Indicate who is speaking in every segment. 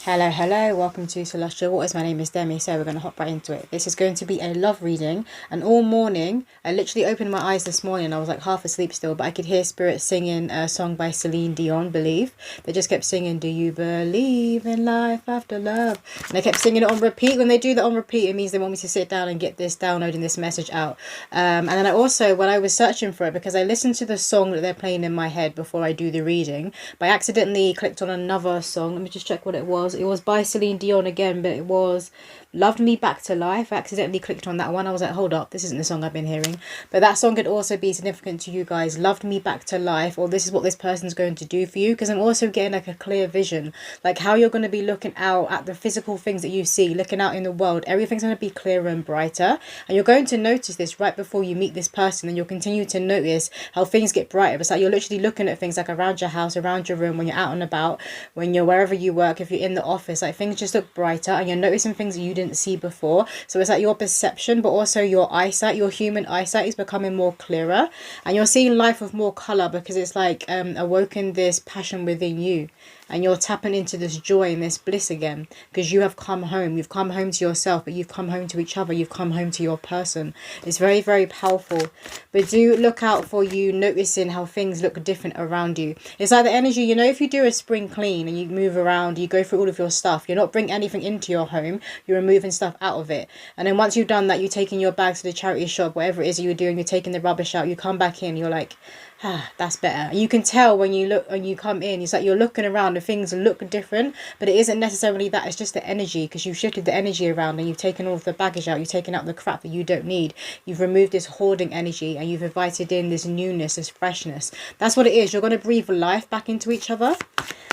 Speaker 1: Hello, welcome to Celestial Waters. My name is Demi, so we're going to hop right into it. This is going to be a love reading, and all morning, I literally opened my eyes this morning, I was like half asleep still, but I could hear Spirit singing a song by Celine Dion, Believe. They just kept singing, do you believe in life after love? And they kept singing it on repeat. When they do that on repeat, it means they want me to sit down and get this downloading this message out. And then I also, when I was searching for it, because I listened to the song that they're playing in my head before I do the reading, but I accidentally clicked on another song. Let me just check what it was. It was by Celine Dion again, but it was Loved Me Back to Life. I accidentally clicked on that one. I was like, hold up, this isn't the song I've been hearing. But that song could also be significant to you guys. Loved me back to life, or this is what this person's going to do for you. Because I'm also getting like a clear vision, like how you're going to be looking out at the physical things that you see, looking out in the world. Everything's going to be clearer and brighter. And you're going to notice this right before you meet this person, and you'll continue to notice how things get brighter. It's like you're literally looking at things like around your house, around your room, when you're out and about, when you're wherever you work, if you're in the office, like things just look brighter, and you're noticing things that you didn't see before. So it's like your perception, but also your eyesight, your human eyesight is becoming more clearer, and you're seeing life with more color, because it's like awoken this passion within you, and you're tapping into this joy and this bliss again, because you have come home. You've come home to yourself, but you've come home to each other. You've come home to your person. It's very, very powerful. But do look out for you noticing how things look different around you. It's like the energy, you know, if you do a spring clean and you move around, you go through all of your stuff, you're not bringing anything into your home, you're removing stuff out of it. And then once you've done that, you're taking your bags to the charity shop, whatever it is you're doing, you're taking the rubbish out, you come back in, you're like, that's better. And you can tell when you look, when you come in, it's like you're looking around and things look different, but it isn't necessarily that. It's just the energy, because you've shifted the energy around and you've taken all of the baggage out. You've taken out the crap that you don't need. You've removed this hoarding energy, and you've invited in this newness, this freshness. That's what it is. You're going to breathe life back into each other.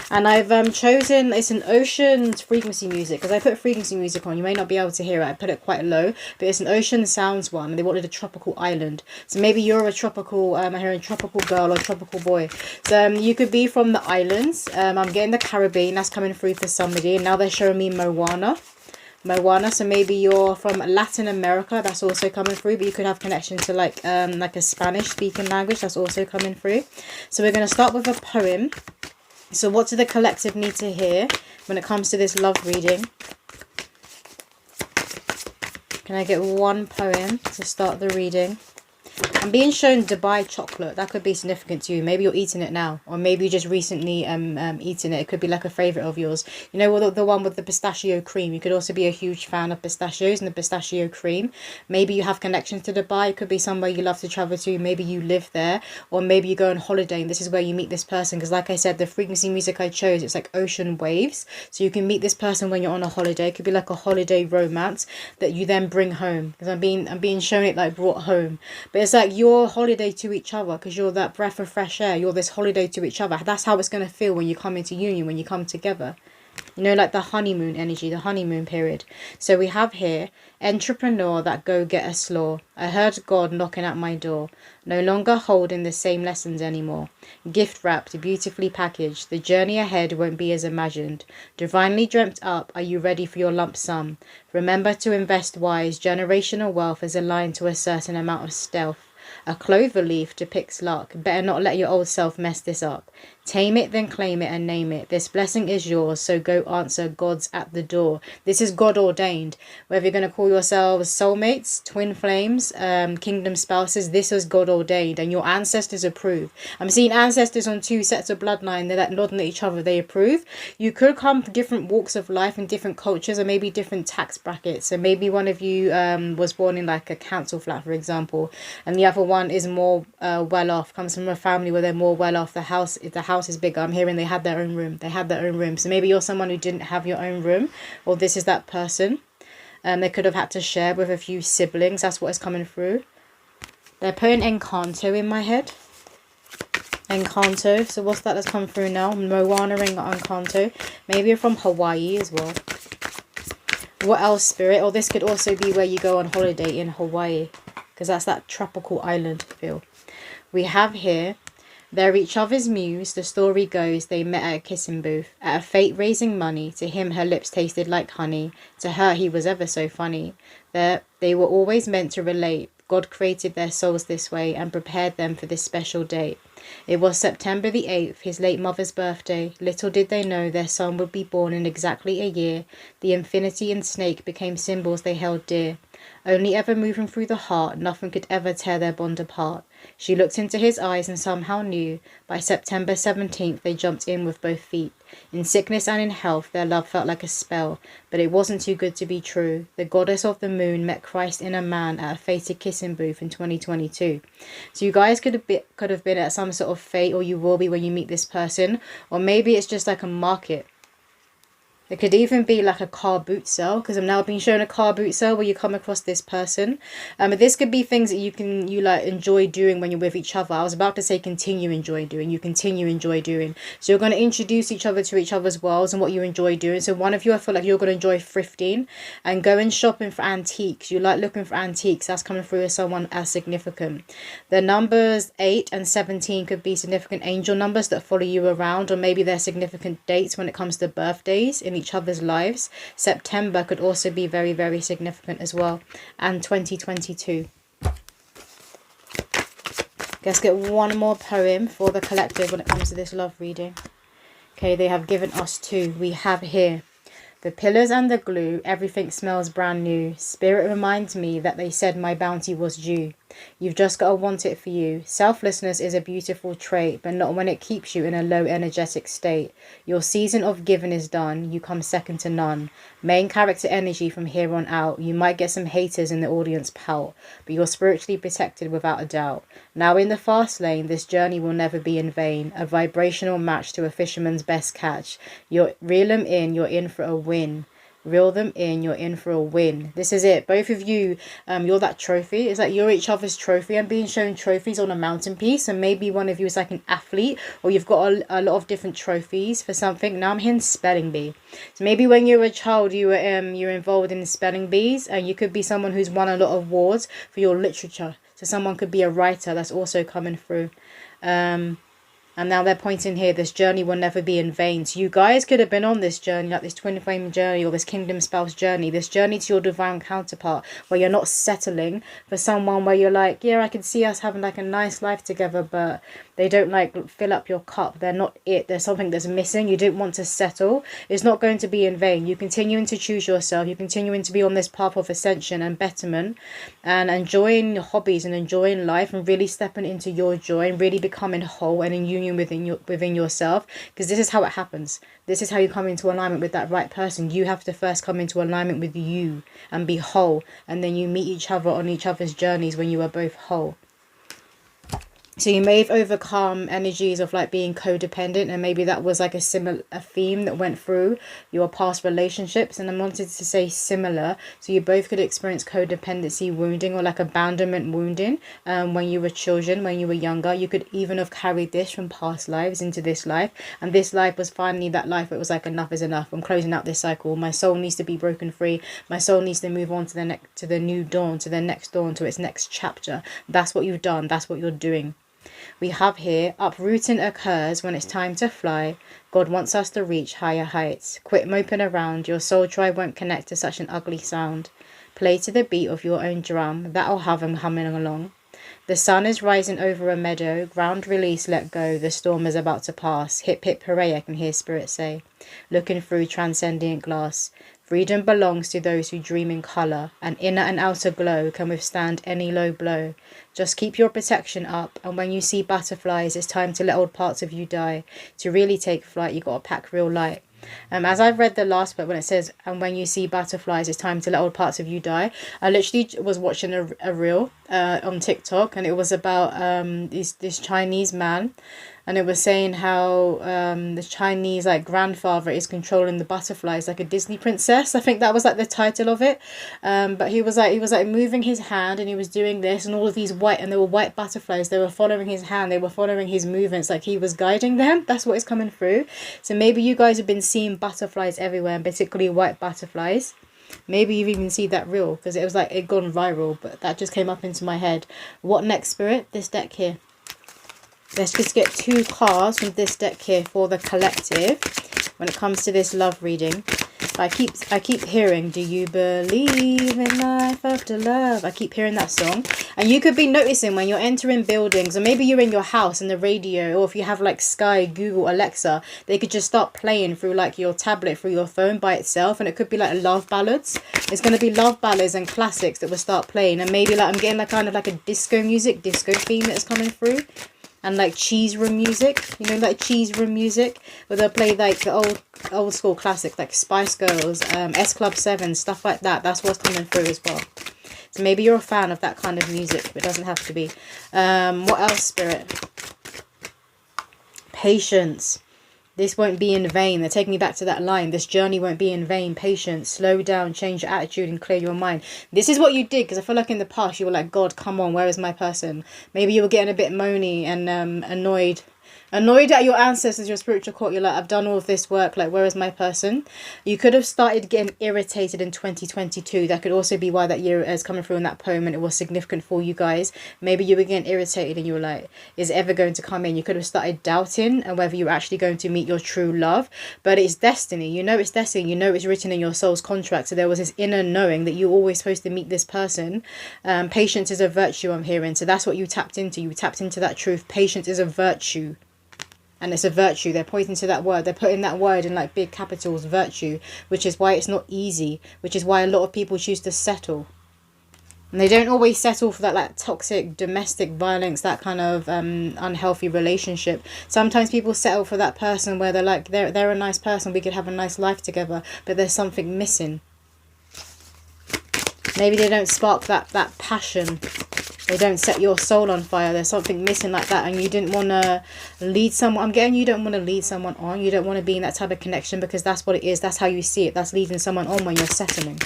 Speaker 1: And I've chosen, it's an ocean frequency music, because I put frequency music on. You may not be able to hear it. I put it quite low, but it's an ocean sounds one. And they wanted a tropical island. So maybe you're a tropical, I'm hearing tropical girl or tropical boy. So you could be from the islands. I'm getting the Caribbean. That's coming through for somebody. And now they're showing me Moana. So maybe you're from Latin America. That's also coming through, but you could have connection to like a Spanish speaking language. That's also coming through. So we're going to start with a poem. So what do the collective need to hear when it comes to this love reading? Can I get one poem to start the reading? I'm being shown Dubai chocolate. That could be significant to you. Maybe you're eating it now, or maybe you just recently eaten it. It could be like a favorite of yours. You know, the one with the pistachio cream. You could also be a huge fan of pistachios and the pistachio cream. Maybe you have connections to Dubai. It could be somewhere you love to travel to. Maybe you live there, or maybe you go on holiday and this is where you meet this person. Because like I said, the frequency music I chose, it's like ocean waves. So you can meet this person when you're on a holiday. It could be like a holiday romance that you then bring home. Because I'm being shown it like brought home, but it's like your holiday to each other, because you're that breath of fresh air. You're this holiday to each other. That's how it's going to feel when you come into union, when you come together. You know, like the honeymoon energy, the honeymoon period. So we have here, entrepreneur that go-getter slaw. I heard God knocking at my door. No longer holding the same lessons anymore. Gift wrapped, beautifully packaged. The journey ahead won't be as imagined. Divinely dreamt up, are you ready for your lump sum? Remember to invest wise. Generational wealth is aligned to a certain amount of stealth. A clover leaf depicts luck. Better not let your old self mess this up. Tame it, then claim it and name it. This blessing is yours, so go answer God's at the door. This is God ordained. Whether you're going to call yourselves soulmates, twin flames, kingdom spouses, this is God ordained, and your ancestors approve. I'm seeing ancestors on two sets of bloodline. They're like nodding at each other. They approve. You could come from different walks of life and different cultures, or maybe different tax brackets. So maybe one of you was born in like a council flat, for example, and the other one is more well off, comes from a family where they're more well off. The house is bigger. I'm hearing they had their own room. So maybe you're someone who didn't have your own room, or this is that person. They could have had to share with a few siblings. That's what is coming through. They're putting Encanto in my head. Encanto. So what's that that's come through now? Moana and Encanto. Maybe you're from Hawaii as well. What else, Spirit? Or this could also be where you go on holiday in Hawaii, because that's that tropical island feel. We have here, they're each other's muse. The story goes they met at a kissing booth, at a fete raising money. To him her lips tasted like honey, to her he was ever so funny. They were always meant to relate, God created their souls this way and prepared them for this special date. It was September the 8th, his late mother's birthday. Little did they know their son would be born in exactly a year. The infinity and snake became symbols they held dear. Only ever moving through the heart, nothing could ever tear their bond apart. She looked into his eyes and somehow knew. By September 17th, they jumped in with both feet. In sickness and in health, their love felt like a spell, but it wasn't too good to be true. The goddess of the moon met Christ in a man at a fated kissing booth in 2022. So you guys could have been at some sort of fate, or you will be when you meet this person, or maybe it's just like a market. It could even be like a car boot sale, because I'm now being shown a car boot sale where you come across this person. But this could be things that you like enjoy doing when you're with each other. I was about to say continue enjoy doing. You continue enjoy doing. So you're going to introduce each other to each other's worlds and what you enjoy doing. So one of you, I feel like you're going to enjoy thrifting and going shopping for antiques. You like looking for antiques. That's coming through as someone as significant. The numbers 8 and 17 could be significant angel numbers that follow you around, or maybe they're significant dates when it comes to birthdays in each other's lives. September could also be very, very significant as well, and 2022. Let's get one more poem for the collective when it comes to this love reading. Okay, they have given us 2. We have here the pillars and the glue. Everything smells brand new. Spirit reminds me that they said my bounty was due. You've just got to want it for you. Selflessness is a beautiful trait, but not when it keeps you in a low energetic state. Your season of giving is done. You come second to none. Main character energy from here on out. You might get some haters in the audience pout, but you're spiritually protected without a doubt. Now in the fast lane, this journey will never be in vain. A vibrational match to a fisherman's best catch. You reel them in, you're in for a win. Reel them in, you're in for a win. This is it. Both of you, you're that trophy. It's like you're each other's trophy. I'm being shown trophies on a mountain piece, and maybe one of you is like an athlete, or you've got a lot of different trophies for something. Now I'm hearing spelling bee. So maybe when you were a child, you were you're involved in spelling bees, and you could be someone who's won a lot of awards for your literature. So someone could be a writer that's also coming through. And now they're pointing here, this journey will never be in vain. So you guys could have been on this journey, like this twin flame journey or this kingdom spouse journey, this journey to your divine counterpart, where you're not settling for someone where you're like, yeah, I can see us having like a nice life together, but they don't like fill up your cup. They're not it. There's something that's missing. You didn't want to settle. It's not going to be in vain. You're continuing to choose yourself. You're continuing to be on this path of ascension and betterment and enjoying your hobbies and enjoying life and really stepping into your joy and really becoming whole and in union within yourself, because this is how it happens. This is how you come into alignment with that right person. You have to first come into alignment with you and be whole, and then you meet each other on each other's journeys when you are both whole. So you may have overcome energies of like being codependent, and maybe that was like a theme that went through your past relationships. And I wanted to say similar, so you both could experience codependency wounding or like abandonment wounding when you were children, when you were younger. You could even have carried this from past lives into this life, and this life was finally that life where it was like, enough is enough. I'm closing out this cycle. My soul needs to be broken free. My soul needs to move on to the new dawn, to the next dawn, to its next chapter. That's what you've done. That's what you're doing. We have here, uprooting occurs when it's time to fly. God wants us to reach higher heights. Quit moping around. Your soul tribe won't connect to such an ugly sound. Play to the beat of your own drum. That'll have them humming along. The sun is rising over a meadow. Ground release, let go. The storm is about to pass. Hip hip hooray, I can hear spirit say. Looking through transcendent glass. Freedom belongs to those who dream in colour. An inner and outer glow can withstand any low blow. Just keep your protection up, and when you see butterflies, it's time to let old parts of you die. To really take flight, you got to pack real light. As I've read the last bit, when it says, and when you see butterflies, it's time to let old parts of you die, I literally was watching a reel on TikTok, and it was about this Chinese man, and it was saying how the Chinese like grandfather is controlling the butterflies like a Disney princess. I think that was like the title of it. But he was like moving his hand, and he was doing this, and all of these there were white butterflies. They were following his hand. They were following his movements, like he was guiding them. That's what is coming through. So maybe you guys have been seeing butterflies everywhere, and particularly white butterflies. Maybe you've even seen that reel, because it was like it gone viral, but that just came up into my head. What next, spirit? This deck here. Let's just get 2 cards from this deck here for the collective when it comes to this love reading. I keep hearing, do you believe in life after love? I keep hearing that song. And you could be noticing when you're entering buildings, or maybe you're in your house and the radio, or if you have like Sky, Google, Alexa, they could just start playing through like your tablet, through your phone by itself. And it could be like love ballads. It's going to be love ballads and classics that will start playing. And maybe like I'm getting like kind of like a disco theme that's coming through. And like cheese room music, you know, like cheese room music, where they'll play like the old school classics like Spice Girls, S Club 7, stuff like that. That's what's coming through as well. So maybe you're a fan of that kind of music, but it doesn't have to be. What else, Spirit? Patience. This won't be in vain. They're taking me back to that line. This journey won't be in vain. Patience. Slow down. Change your attitude and clear your mind. This is what you did. Because I feel like in the past you were like, God, come on. Where is my person? Maybe you were getting a bit moany and annoyed. Annoyed at your ancestors, your spiritual court. You're like, I've done all of this work. Like, where is my person? You could have started getting irritated in 2022. That could also be why that year is coming through in that poem and it was significant for you guys. Maybe you were getting irritated and you were like, is it ever going to come in? You could have started doubting and whether you're actually going to meet your true love. But it's destiny. You know it's destiny. You know it's written in your soul's contract. So there was this inner knowing that you're always supposed to meet this person. Patience is a virtue, I'm hearing. So that's what you tapped into. You tapped into that truth. Patience is a virtue. And it's a virtue. They're pointing to that word. They're putting that word in like big capitals, virtue, which is why it's not easy, which is why a lot of people choose to settle. And they don't always settle for that like toxic domestic violence, that kind of unhealthy relationship. Sometimes people settle for that person where they're like, they're a nice person, we could have a nice life together, but there's something missing. Maybe they don't spark that passion. They don't set your soul on fire. There's something missing like that. And you didn't want to lead someone. I'm getting you don't want to lead someone on. You don't want to be in that type of connection because that's what it is. That's how you see it. That's leading someone on when you're settling.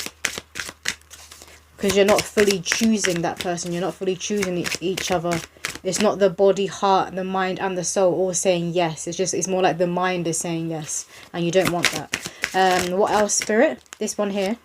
Speaker 1: Because you're not fully choosing that person. You're not fully choosing each other. It's not the body, heart, the mind and the soul all saying yes. It's more like the mind is saying yes. And you don't want that. What else, Spirit? This one here.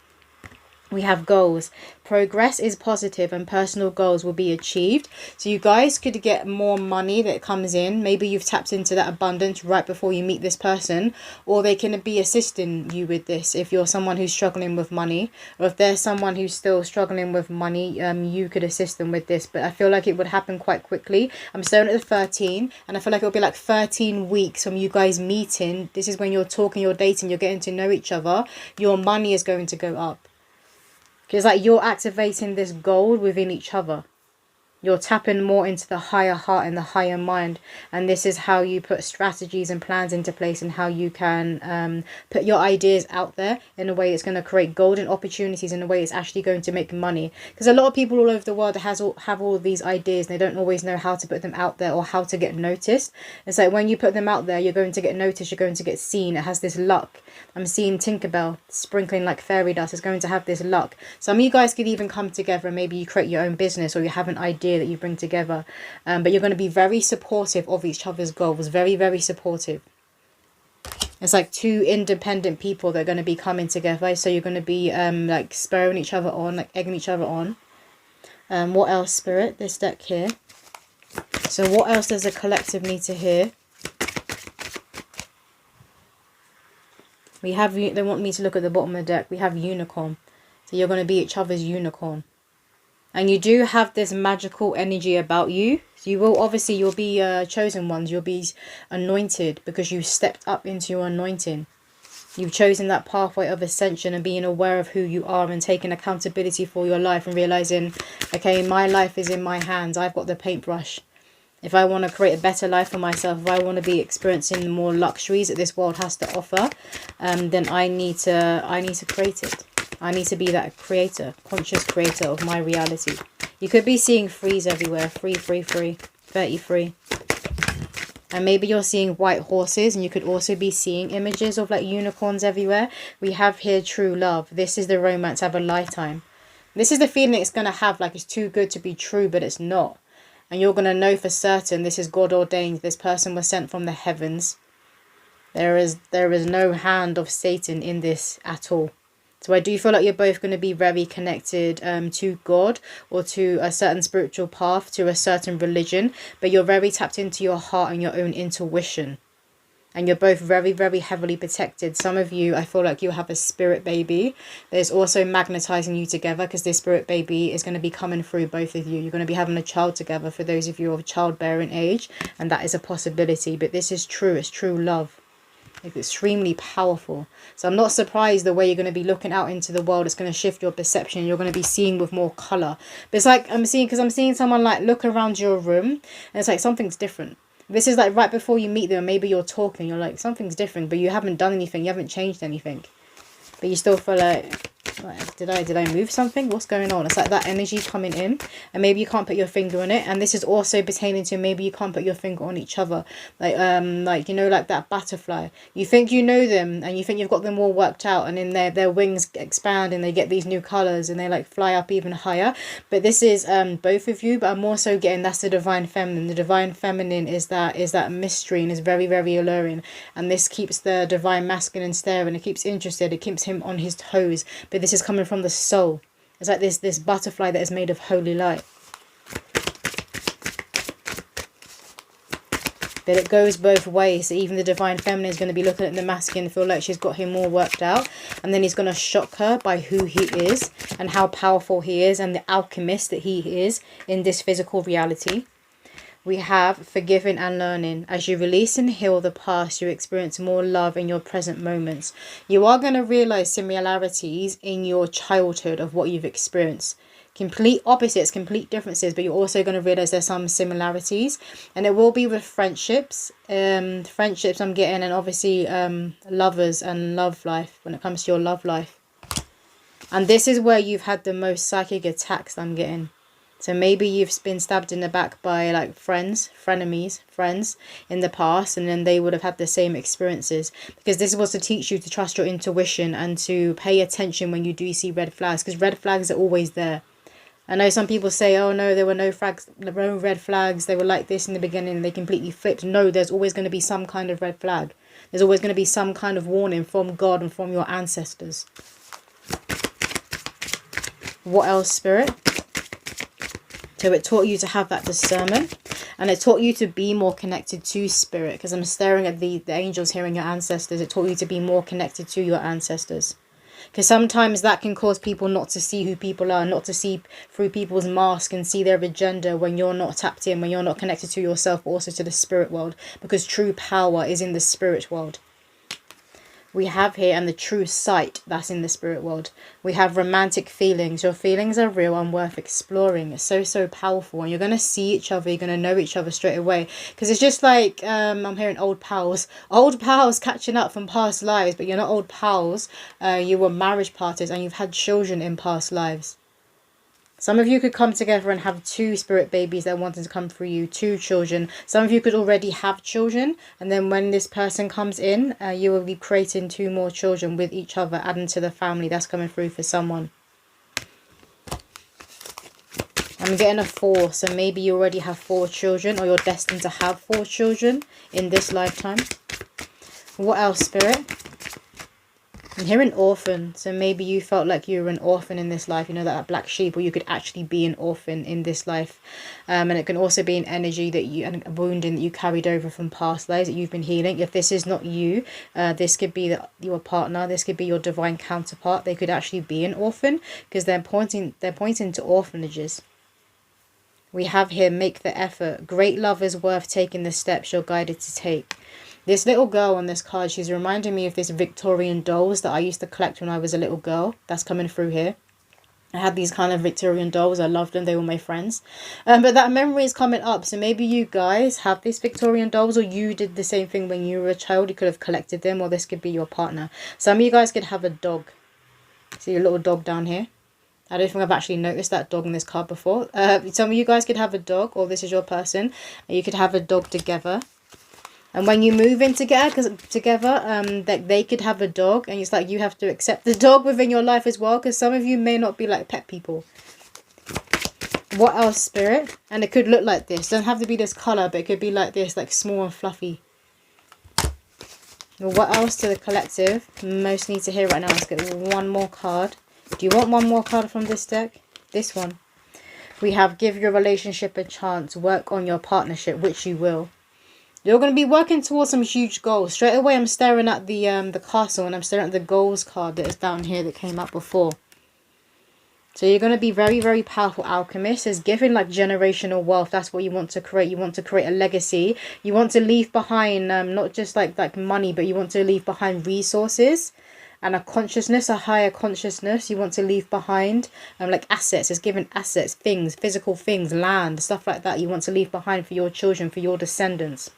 Speaker 1: We have goals. Progress is positive and personal goals will be achieved. So you guys could get more money that comes in. Maybe you've tapped into that abundance right before you meet this person. Or they can be assisting you with this. If you're someone who's struggling with money. Or if there's someone who's still struggling with money, you could assist them with this. But I feel like it would happen quite quickly. I'm staring at the 13. And I feel like it'll be like 13 weeks from you guys meeting. This is when you're talking, you're dating, you're getting to know each other. Your money is going to go up. Because like you're activating this gold within each other. You're tapping more into the higher heart and the higher mind. And this is how you put strategies and plans into place and how you can put your ideas out there in a way that's going to create golden opportunities, in a way it's actually going to make money. Because a lot of people all over the world have all of these ideas and they don't always know how to put them out there or how to get noticed. It's like when you put them out there, you're going to get noticed, you're going to get seen. It has this luck. I'm seeing Tinkerbell sprinkling like fairy dust. It's going to have this luck. Some of you guys could even come together and maybe you create your own business or you have an idea that you bring together. But you're going to be very supportive of each other's goals. Very, very supportive. It's like two independent people that are going to be coming together. So you're going to be like spurring each other on, like egging each other on. What else, Spirit? This deck here. So what else does a collective need to hear? We have, they want me to look at the bottom of the deck. We have unicorn. So you're going to be each other's unicorn. And you do have this magical energy about you. So you will, obviously, you'll be chosen ones. You'll be anointed because you stepped up into your anointing. You've chosen that pathway of ascension and being aware of who you are and taking accountability for your life and realizing, okay, my life is in my hands. I've got the paintbrush. If I want to create a better life for myself, if I want to be experiencing more luxuries that this world has to offer, then I need to create it. I need to be that creator, conscious creator of my reality. You could be seeing frees everywhere. Free, 33. And maybe you're seeing white horses and you could also be seeing images of like unicorns everywhere. We have here true love. This is the romance of a lifetime. This is the feeling it's going to have, like it's too good to be true, but it's not. And you're going to know for certain this is God ordained. This person was sent from the heavens. There is no hand of Satan in this at all. So I do feel like you're both going to be very connected to God or to a certain spiritual path, to a certain religion. But you're very tapped into your heart and your own intuition. and you're both very, very heavily protected. Some of you, I feel like you have a spirit baby. There's also magnetizing you together, because this spirit baby is going to be coming through both of you. You're going to be having a child together for those of you of childbearing age, and that is a possibility. But this is true. It's true love. It's extremely powerful. So I'm not surprised the way you're going to be looking out into the world. It's going to shift your perception. You're going to be seeing with more color. But it's like I'm seeing someone like look around your room, and it's like something's different. This is like right before you meet them, maybe you're talking, you're like, something's different, but you haven't done anything, you haven't changed anything. But you still feel like, did I move something? What's going on? It's like that energy coming in, and maybe you can't put your finger on it. And this is also pertaining to maybe you can't put your finger on each other. Like you know, like that butterfly. You think you know them, and you think you've got them all worked out, and then their wings expand and they get these new colors and they like fly up even higher. But this is both of you, but I'm also getting that's the divine feminine. The divine feminine is that mystery and is very, very alluring. And this keeps the divine masculine staring. It keeps interested. It keeps him on his toes. But this is coming from the soul. It's like this butterfly that is made of holy light. But it goes both ways. So even the divine feminine is going to be looking at the masculine and feel like she's got him all worked out. And then he's going to shock her by who he is and how powerful he is and the alchemist that he is in this physical reality. We have forgiving and learning. As you release and heal the past, you experience more love in your present moments. You are going to realize similarities in your childhood of what you've experienced. Complete opposites, complete differences, but you're also going to realize there's some similarities. And it will be with friendships. Friendships I'm getting, and obviously lovers and love life, when it comes to your love life. And this is where you've had the most psychic attacks I'm getting. So maybe you've been stabbed in the back by like friends in the past, and then they would have had the same experiences, because this was to teach you to trust your intuition and to pay attention when you do see red flags, because red flags are always there. I know some people say, oh no, there were no red flags, they were like this in the beginning and they completely flipped. No, there's always going to be some kind of red flag. There's always going to be some kind of warning from God and from your ancestors. What else, Spirit? So it taught you to have that discernment, and it taught you to be more connected to Spirit, because I'm staring at the angels here and your ancestors. It taught you to be more connected to your ancestors, because sometimes that can cause people not to see who people are, not to see through people's mask and see their agenda when you're not tapped in, when you're not connected to yourself, but also to the spirit world, because true power is in the spirit world. We have here, and the true sight that's in the spirit world. We have romantic feelings. Your feelings are real and worth exploring. It's so powerful, and you're going to see each other. You're going to know each other straight away, because it's just like I'm hearing old pals catching up from past lives, but you're not old pals. You were marriage partners and you've had children in past lives. Some of you could come together and have 2 spirit babies that wanted to come through you, 2 children. Some of you could already have children, and then when this person comes in, you will be creating 2 more children with each other, adding to the family. That's coming through for someone. I'm getting a 4, so maybe you already have 4 children, or you're destined to have 4 children in this lifetime. What else, Spirit? I'm hearing orphan, so maybe you felt like you were an orphan in this life, you know, that black sheep, or you could actually be an orphan in this life. And it can also be an energy that you, and a wounding that you carried over from past lives that you've been healing. If this is not you, this could be your partner, this could be your divine counterpart. They could actually be an orphan, because they're pointing to orphanages. We have here, make the effort. Great love is worth taking the steps you're guided to take. This little girl on this card, she's reminding me of this Victorian dolls that I used to collect when I was a little girl. That's coming through here. I had these kind of Victorian dolls. I loved them. They were my friends. But that memory is coming up. So maybe you guys have these Victorian dolls, or you did the same thing when you were a child. You could have collected them, or this could be your partner. Some of you guys could have a dog. See your little dog down here? I don't think I've actually noticed that dog in this card before. Some of you guys could have a dog, or this is your person. And you could have a dog together. And when you move in together, that they could have a dog, and it's like you have to accept the dog within your life as well, because some of you may not be like pet people. What else, Spirit? And it could look like this. It doesn't have to be this colour, but it could be like this, like small and fluffy. What else to the collective? Most need to hear right now. Let's get one more card. Do you want one more card from this deck? This one. We have give your relationship a chance. Work on your partnership, which you will. You're going to be working towards some huge goals. Straight away, I'm staring at the castle, and I'm staring at the goals card that is down here that came up before. So you're going to be very, very powerful alchemist. It's giving like generational wealth. That's what you want to create. You want to create a legacy. You want to leave behind not just like money, but you want to leave behind resources and a consciousness, a higher consciousness. You want to leave behind like assets. It's giving assets, things, physical things, land, stuff like that. You want to leave behind for your children, for your descendants.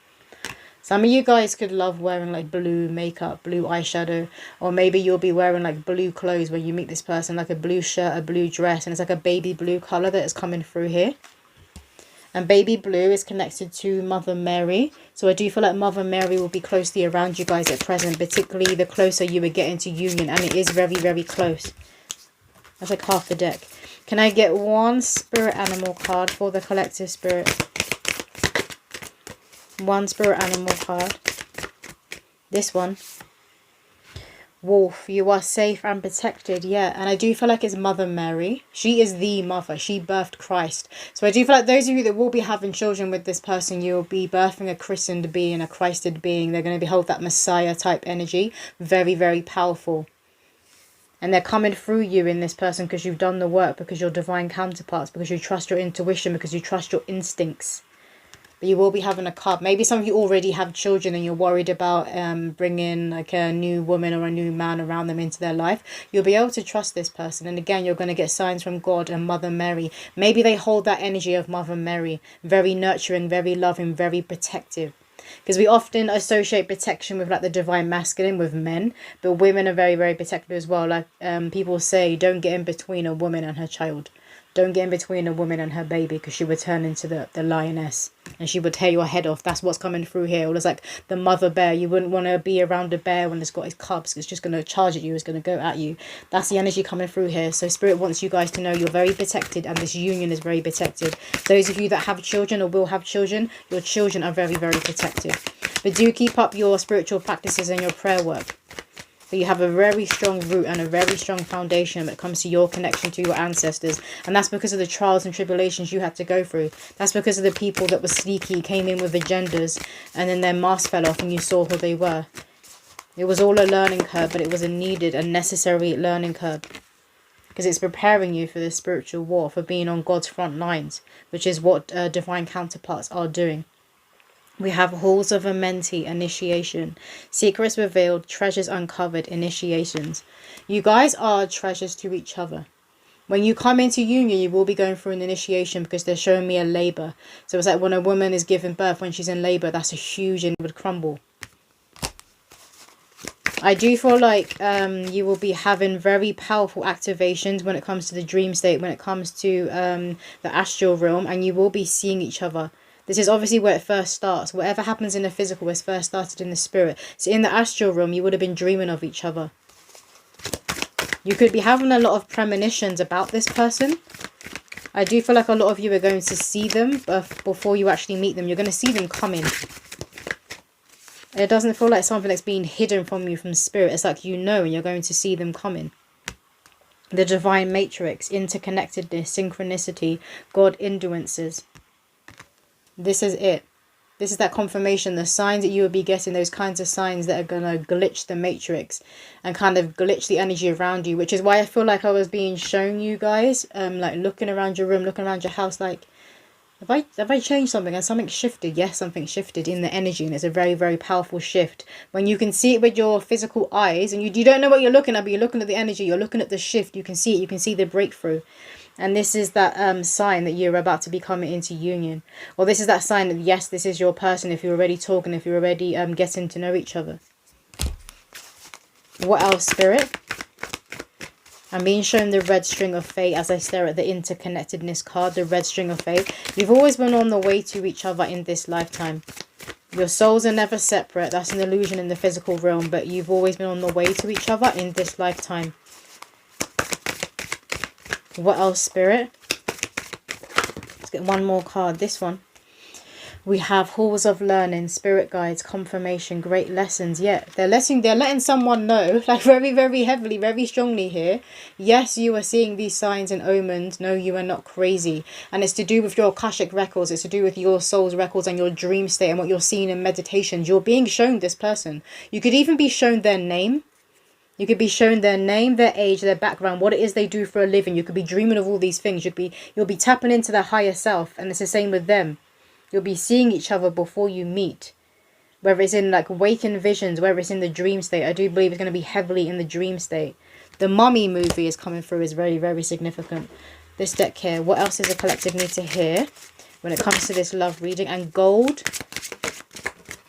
Speaker 1: Some of you guys could love wearing like blue makeup, blue eyeshadow, or maybe you'll be wearing like blue clothes when you meet this person, like a blue shirt, a blue dress, and it's like a baby blue color that is coming through here. And baby blue is connected to Mother Mary. So I do feel like Mother Mary will be closely around you guys at present, particularly the closer you would get into union, and it is very, very close. That's like half the deck. Can I get one spirit animal card for the collective spirit? One spirit animal card. This one. Wolf, you are safe and protected. Yeah, and I do feel like it's Mother Mary. She is the mother. She birthed Christ. So I do feel like those of you that will be having children with this person, you'll be birthing a christened being, a Christed being. They're going to behold that Messiah type energy. Very, very powerful. And they're coming through you in this person because you've done the work, because you're divine counterparts, because you trust your intuition, because you trust your instincts. But you will be having a cub. Maybe some of you already have children and you're worried about bringing like a new woman or a new man around them into their life. You'll be able to trust this person. And again, you're going to get signs from God and Mother Mary. Maybe they hold that energy of Mother Mary. Very nurturing, very loving, very protective. Because we often associate protection with like the divine masculine, with men. But women are very, very protective as well. Like people say, don't get in between a woman and her child. Don't get in between a woman and her baby, because she would turn into the lioness and she would tear your head off. That's what's coming through here. Or it's like the mother bear. You wouldn't want to be around a bear when it's got its cubs. It's just going to charge at you. It's going to go at you. That's the energy coming through here. So Spirit wants you guys to know you're very protected, and this union is very protected. Those of you that have children or will have children, your children are very, very protected. But do keep up your spiritual practices and your prayer work. But you have a very strong root and a very strong foundation when it comes to your connection to your ancestors. And that's because of the trials and tribulations you had to go through. That's because of the people that were sneaky, came in with agendas, and then their mask fell off and you saw who they were. It was all a learning curve, but it was a needed and necessary learning curve. Because it's preparing you for this spiritual war, for being on God's front lines, which is what divine counterparts are doing. We have halls of Amenti, initiation, secrets revealed, treasures uncovered, initiations. You guys are treasures to each other. When you come into union, you will be going through an initiation, because they're showing me a labor. So it's like when a woman is giving birth, when she's in labor, that's a huge, and it would crumble. I do feel like you will be having very powerful activations when it comes to the dream state, when it comes to the astral realm, and you will be seeing each other. This is obviously where it first starts. Whatever happens in the physical was first started in the spirit. So in the astral realm, you would have been dreaming of each other. You could be having a lot of premonitions about this person. I do feel like a lot of you are going to see them before you actually meet them. You're going to see them coming. It doesn't feel like something that's being hidden from you from spirit. It's like you know, and you're going to see them coming. The divine matrix, interconnectedness, synchronicity, God influences. This is it. This is that confirmation, the signs that you will be getting, those kinds of signs that are going to glitch the matrix and kind of glitch the energy around you, which is why I feel like I was being shown you guys, like looking around your room, looking around your house, like, have I changed something? And something shifted. Yes, something shifted in the energy, and it's a very, very powerful shift. When you can see it with your physical eyes, and you don't know what you're looking at, but you're looking at the energy, you're looking at the shift, you can see it, you can see the breakthrough. And this is that sign that you're about to be coming into union. Or this is that sign that, yes, this is your person, if you're already talking, if you're already getting to know each other. What else, Spirit? I'm being shown the red string of fate as I stare at the interconnectedness card, the red string of fate. You've always been on the way to each other in this lifetime. Your souls are never separate. That's an illusion in the physical realm, but you've always been on the way to each other in this lifetime. What else, Spirit? Let's get one more card. This one. We have halls of learning, spirit guides, confirmation, great lessons. Yeah, they're letting someone know, like very, very heavily, very strongly here. Yes, you are seeing these signs and omens. No, you are not crazy. And it's to do with your Akashic records. It's to do with your soul's records and your dream state and what you're seeing in meditations. You're being shown this person. You could even be shown their name. You could be shown their name, their age, their background, what it is they do for a living. You could be dreaming of all these things. You'll be tapping into their higher self, and it's the same with them. You'll be seeing each other before you meet. Whether it's in like waking visions, whether it's in the dream state. I do believe it's going to be heavily in the dream state. The Mummy movie is coming through, is very, very significant. This deck here. What else does the collective need to hear when it comes to this love reading? And gold.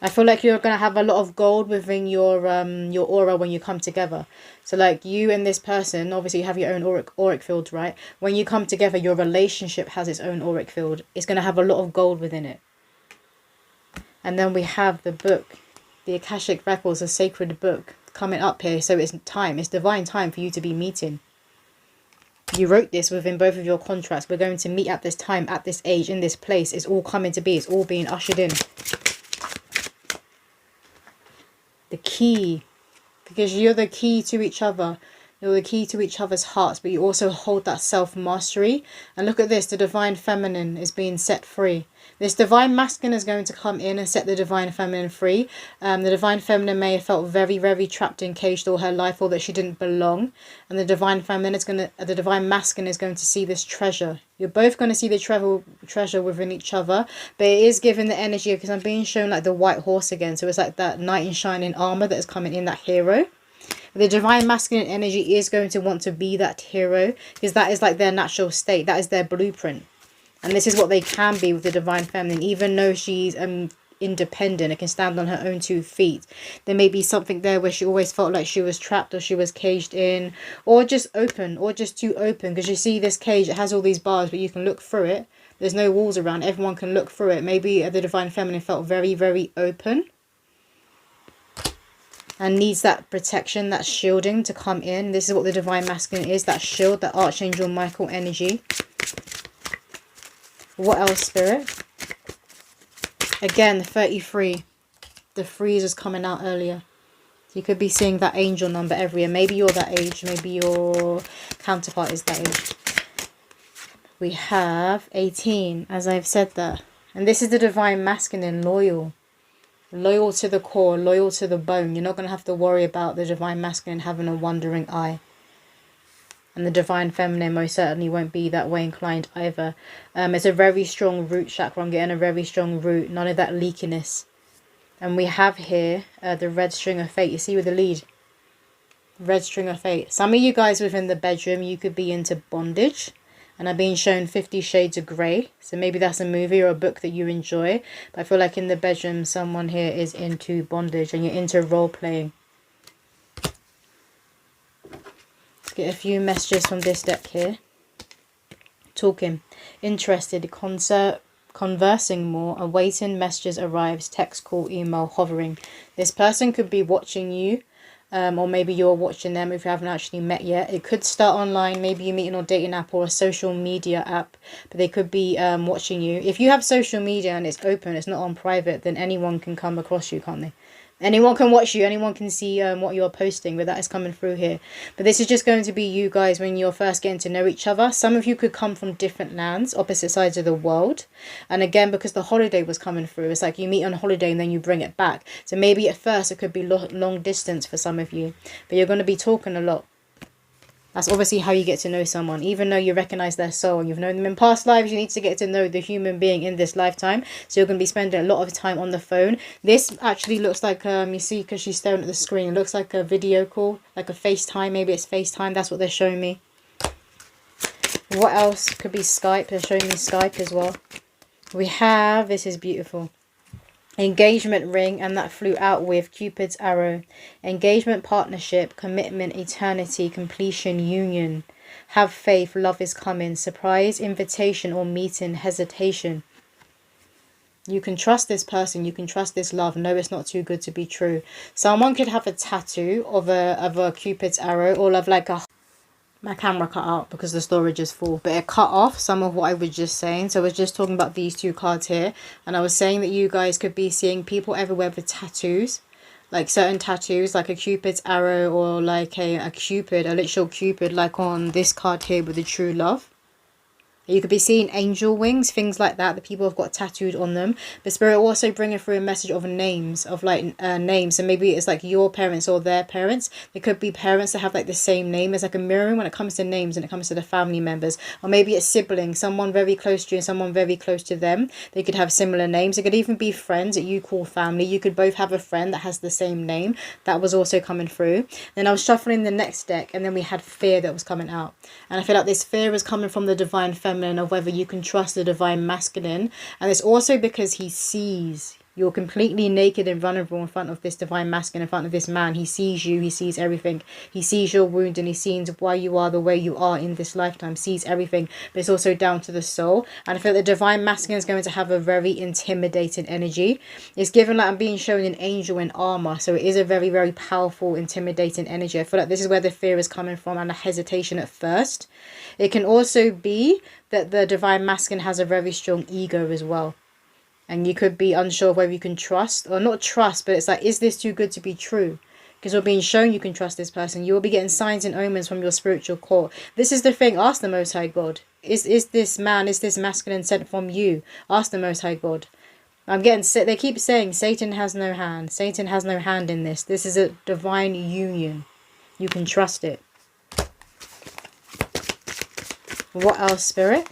Speaker 1: I feel like you're going to have a lot of gold within your aura when you come together. So like you and this person, obviously you have your own auric field, right? When you come together, your relationship has its own auric field. It's going to have a lot of gold within it. And then we have the book, the Akashic Records, a sacred book coming up here. So it's time, it's divine time for you to be meeting. You wrote this within both of your contracts. We're going to meet at this time, at this age, in this place. It's all coming to be. It's all being ushered in. The key, because you're the key to each other. You're the key to each other's hearts, but you also hold that self-mastery. And look at this, the divine feminine is being set free. This divine masculine is going to come in and set the divine feminine free. The divine feminine may have felt very, very trapped and caged all her life, or that she didn't belong. And the divine feminine is the divine masculine is going to see this treasure. You're both going to see the treasure within each other, but it is giving the energy, because I'm being shown like the white horse again. So it's like that knight in shining armor that is coming in, that hero. The divine masculine energy is going to want to be that hero, because that is like their natural state. That is their blueprint. And this is what they can be with the divine feminine, even though she's independent and can stand on her own 2 feet. There may be something there where she always felt like she was trapped, or she was caged in, or just open, or just too open. Because you see this cage, it has all these bars, but you can look through it. There's no walls around. Everyone can look through it. Maybe the divine feminine felt very, very open and needs that protection, that shielding to come in. This is what the divine masculine is, that shield, that Archangel Michael energy. What else, Spirit? Again, 33. The freeze is coming out earlier. You could be seeing that angel number every year. Maybe you're that age. Maybe your counterpart is that age. We have 18, as I've said that. And this is the divine masculine, loyal. Loyal to the core, loyal to the bone. You're not going to have to worry about the divine masculine having a wandering eye. And the divine feminine most certainly won't be that way inclined either. It's a very strong root chakra. I'm getting a very strong root. None of that leakiness. And we have here the red string of fate. You see with the lead. Red string of fate. Some of you guys within the bedroom, you could be into bondage. And I'm being shown 50 Shades of Grey. So maybe that's a movie or a book that you enjoy. But I feel like in the bedroom, someone here is into bondage and you're into role-playing. Let's get a few messages from this deck here. Talking. Interested. Conversing more. Awaiting messages arrives. Text, call, email, hovering. This person could be watching you. Or maybe you're watching them if you haven't actually met yet. It could start online. Maybe you're meeting on a dating app or a social media app. But they could be watching you. If you have social media and it's open, it's not on private, then anyone can come across you, can't they? Anyone can watch you. Anyone can see what you're posting. But that is coming through here. But this is just going to be you guys when you're first getting to know each other. Some of you could come from different lands, opposite sides of the world. And again, because the holiday was coming through, it's like you meet on holiday and then you bring it back. So maybe at first it could be long distance for some of you. But you're going to be talking a lot. That's obviously how you get to know someone. Even though you recognize their soul and you've known them in past lives, you need to get to know the human being in this lifetime. So you're going to be spending a lot of time on the phone. This actually looks like, you see, because she's staring at the screen, it looks like a video call, like a FaceTime. Maybe it's FaceTime. That's what they're showing me. What else? Could be Skype. They're showing me Skype as well. We have, this is beautiful. Engagement ring, and that flew out with Cupid's arrow. Engagement, partnership, commitment, eternity, completion, union. Have faith, love is coming. Surprise, invitation or meeting, hesitation. You can trust this person. You can trust this love. No, it's not too good to be true. Someone could have a tattoo of a Cupid's arrow, or of like a My camera cut out because the storage is full, but it cut off some of what I was just saying. So I was just talking about these two cards here, and I was saying that you guys could be seeing people everywhere with tattoos, like certain tattoos, like a cupid's arrow, or like a cupid, a literal cupid, like on this card here with the true love. You could be seeing angel wings, things like that people have got tattooed on them. But Spirit also bringing through a message of names, of like names. So maybe it's like your parents or their parents. There could be parents that have like the same name. It's like a mirroring when it comes to names and it comes to the family members. Or maybe it's siblings, someone very close to you and someone very close to them. They could have similar names. It could even be friends that you call family. You could both have a friend that has the same name. That was also coming through. Then I was shuffling the next deck, and then we had fear that was coming out. And I feel like this fear is coming from the divine feminine, of whether you can trust the divine masculine. And it's also because he sees you're completely naked and vulnerable in front of this divine masculine, in front of this man. He sees you, he sees everything. He sees your wound, and he sees why you are the way you are in this lifetime, sees everything. But it's also down to the soul. And I feel the divine masculine is going to have a very intimidating energy. It's given like I'm being shown an angel in armor, so it is a very, very powerful, intimidating energy. I feel like this is where the fear is coming from, and the hesitation at first. It can also be that the divine masculine has a very strong ego as well. And you could be unsure of whether you can trust, or not trust, but it's like, is this too good to be true? Because you're being shown you can trust this person. You will be getting signs and omens from your spiritual core. This is the thing. Ask the Most High God. Is this man, is this masculine sent from you? Ask the Most High God. I'm getting, they keep saying Satan has no hand. Satan has no hand in this. This is a divine union. You can trust it. What else, Spirit?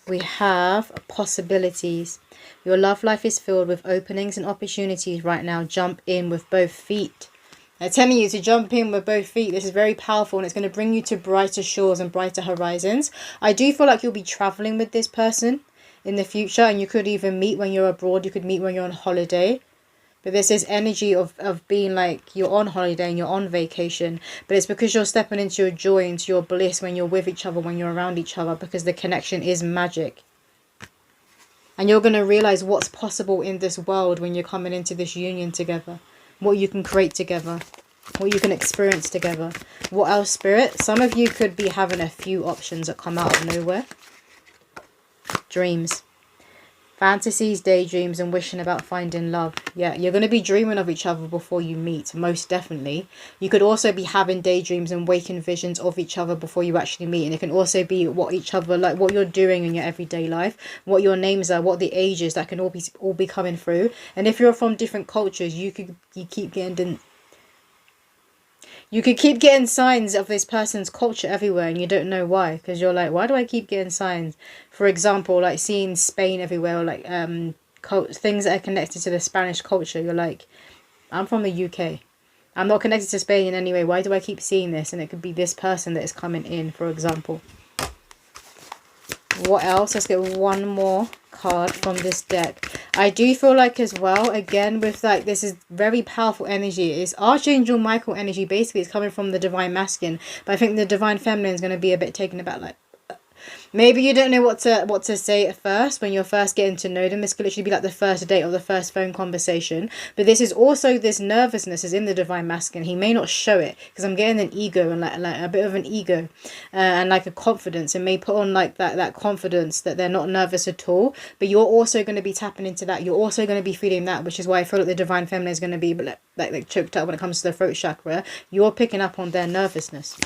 Speaker 1: We have possibilities. Your love life is filled with openings and opportunities right now. Jump in with both feet. They're telling you to jump in with both feet. This is very powerful, and it's going to bring you to brighter shores and brighter horizons. I do feel like you'll be traveling with this person in the future, and you could even meet when you're abroad. You could meet when you're on holiday. But there's this energy of being like you're on holiday and you're on vacation. But it's because you're stepping into your joy, into your bliss when you're with each other, when you're around each other. Because the connection is magic. And you're going to realize what's possible in this world when you're coming into this union together. What you can create together. What you can experience together. What else, Spirit? Some of you could be having a few options that come out of nowhere. Dreams. Fantasies, daydreams, and wishing about finding love. Yeah, you're going to be dreaming of each other before you meet, most definitely. You could also be having daydreams and waking visions of each other before you actually meet. And it can also be what each other, like what you're doing in your everyday life, what your names are, what the ages, that can all be coming through. And if you're from different cultures, you keep getting signs of this person's culture everywhere, and you don't know why, because you're like, why do I keep getting signs? For example, like seeing Spain everywhere, or like things that are connected to the Spanish culture. You're like, I'm from the UK. I'm not connected to Spain in any way. Why do I keep seeing this? And it could be this person that is coming in, for example. What else? Let's get one more card from this deck. I do feel like as well, again, with like, this is very powerful energy. It's Archangel Michael energy. Basically, it's coming from the divine masculine. But I think the divine feminine is going to be a bit taken aback, like, maybe you don't know what to say at first when you're first getting to know them. This could literally be like the first date or the first phone conversation. But this is also, this nervousness is in the divine masculine. He may not show it, because I'm getting an ego and like a bit of an ego and like a confidence, and may put on like that confidence that they're not nervous at all. But you're also going to be tapping into that. You're also going to be feeling that, which is why I feel like the divine feminine is going to be like choked up when it comes to the throat chakra. You're picking up on their nervousness.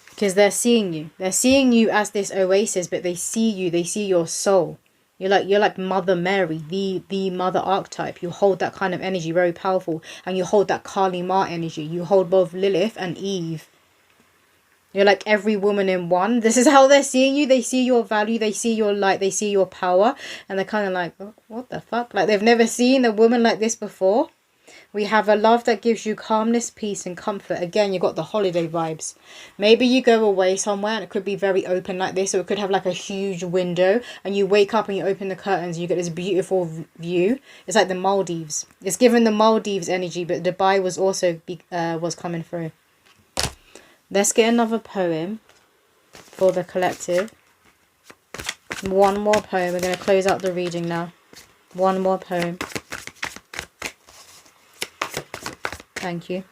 Speaker 1: Because they're seeing you. They're seeing you as this oasis, but they see you. They see your soul. You're like Mother Mary, the mother archetype. You hold that kind of energy, very powerful. And you hold that Kali Ma energy. You hold both Lilith and Eve. You're like every woman in one. This is how they're seeing you. They see your value. They see your light. They see your power. And they're kind of like, oh, what the fuck? Like they've never seen a woman like this before. We have a love that gives you calmness, peace, and comfort. Again, you got the holiday vibes. Maybe you go away somewhere and it could be very open like this. Or it could have like a huge window. And you wake up and you open the curtains and you get this beautiful view. It's like the Maldives. It's given the Maldives energy, but Dubai was also was coming through. Let's get another poem for the collective. One more poem. We're going to close out the reading now. One more poem. Thank you.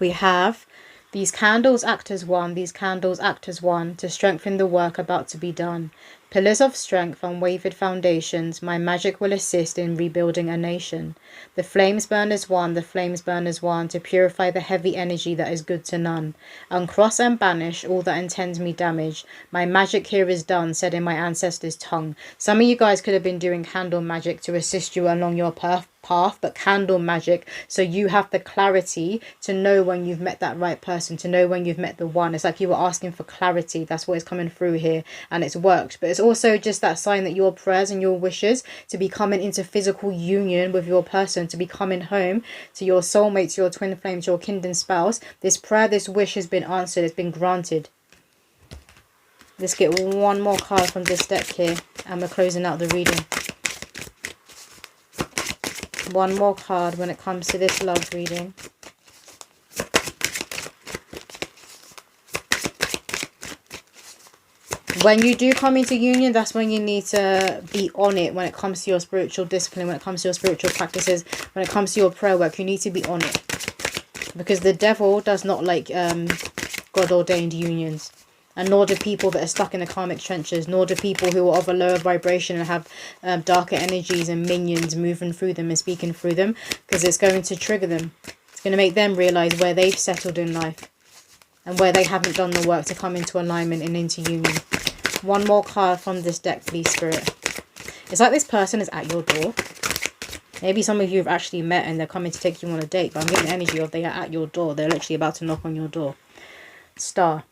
Speaker 1: We have these candles act as one, these candles act as one to strengthen the work about to be done. Pillars of strength, unwavered foundations, my magic will assist in rebuilding a nation. The flames burn as one, the flames burn as one, to purify the heavy energy that is good to none. Uncross and banish all that intends me damage. My magic here is done, said in my ancestors' tongue. Some of you guys could have been doing candle magic to assist you along your path, but candle magic so you have the clarity to know when you've met that right person, to know when you've met the one. It's like you were asking for clarity. That's what is coming through here, and it's worked. But it's also just that sign that your prayers and your wishes to be coming into physical union with your person, to be coming home to your soulmates, your twin flames, your kindred spouse, this prayer, this wish has been answered, it's been granted. Let's get one more card from this deck here, and we're closing out the reading. One more card when it comes to this love reading. When you do come into union, that's when you need to be on it when it comes to your spiritual discipline, when it comes to your spiritual practices, when it comes to your prayer work. You need to be on it. Because the devil does not like God-ordained unions. And nor do people that are stuck in the karmic trenches, nor do people who are of a lower vibration and have darker energies and minions moving through them and speaking through them, because it's going to trigger them. It's going to make them realize where they've settled in life and where they haven't done the work to come into alignment and into union. One more card from this deck, please, Spirit. It's like this person is at your door. Maybe some of you have actually met and they're coming to take you on a date, but I'm getting the energy of they are at your door. They're literally about to knock on your door. Star.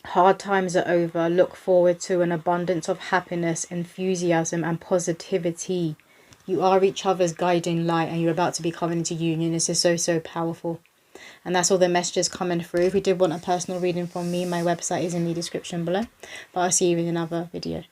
Speaker 1: Hard times are over. Look forward to an abundance of happiness, enthusiasm and positivity. You are each other's guiding light and you're about to be coming into union. This is so, so powerful. And that's all the messages coming through. If you did want a personal reading from me, my website is in the description below. But I'll see you in another video.